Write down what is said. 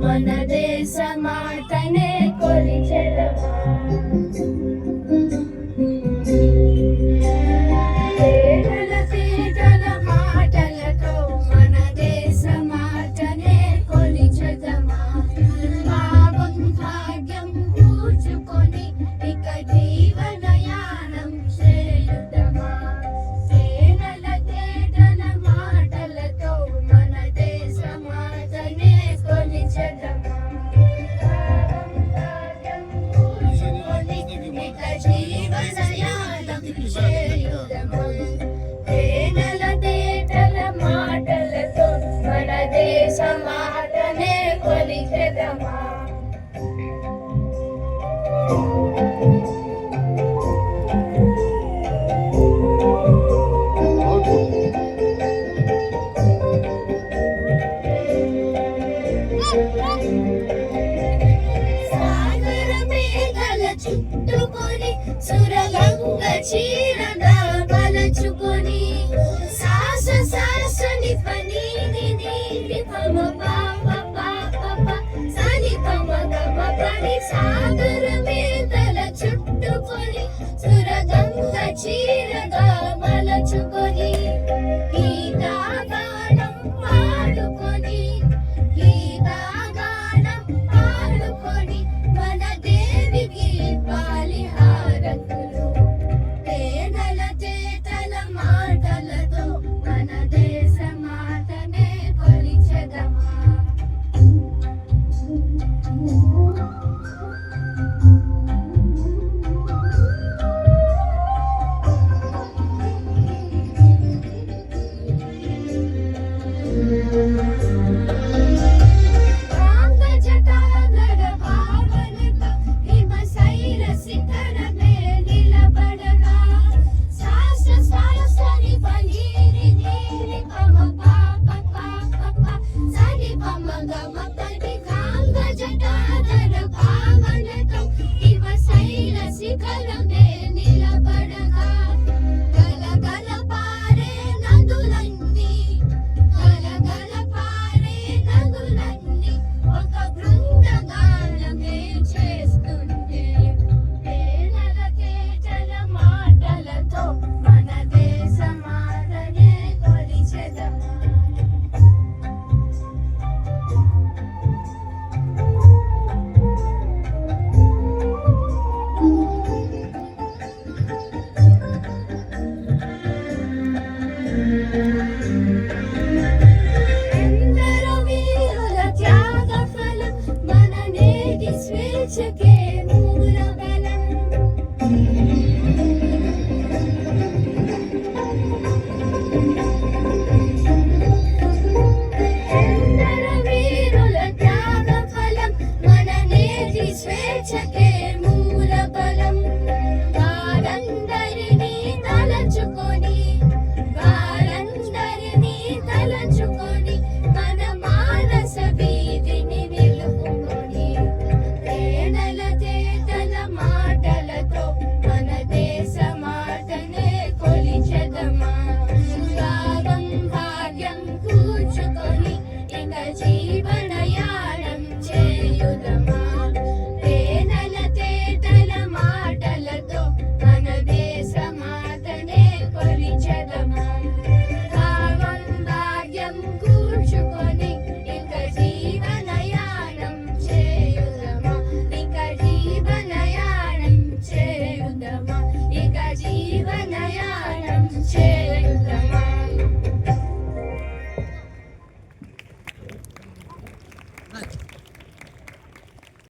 మన దేశ మాతనే కొలిచెదమా. పేదల పేదల మాటలతో మన దేశ మాతనే కొలిచెదమా. పాపం భాగ్యం కూర్చుకొని ఇక జీవనయానం చేయుదమా. పేదల పేదల మాటలతో మన దేశ మాతనే కొలిచెదమా. పాపం భాగ్యం కూర్చుకొని ఇక జీవనయానం చేయుదమా. పేదల పేదల మాటలతో మన దేశ మాతనే కొలిచెదమా. సాగర మేఘల చుట్టుకొని సురగంగ చీరగా మలచుకొని సాస సాసని పని నీని పమ పాప పాప సని పమ గమ పని. సాగర మేఘల చుట్టుకొని సురగంగ చీరగా మలచుకొని గీతాగానం పాడుకొని గీతాగానం పాడుకొని మన దేవికి బలిహారతులు. పేదల చేతల మాటలతో మన దేశ మాతనే కొలిచెదమా. కాంగజటాగర భావనతో హిమశైల శిఖరమే నిలబడగా శ్వాస శ్వాసని పలీరి నీలి పమ పాప పాప సని పమ గమ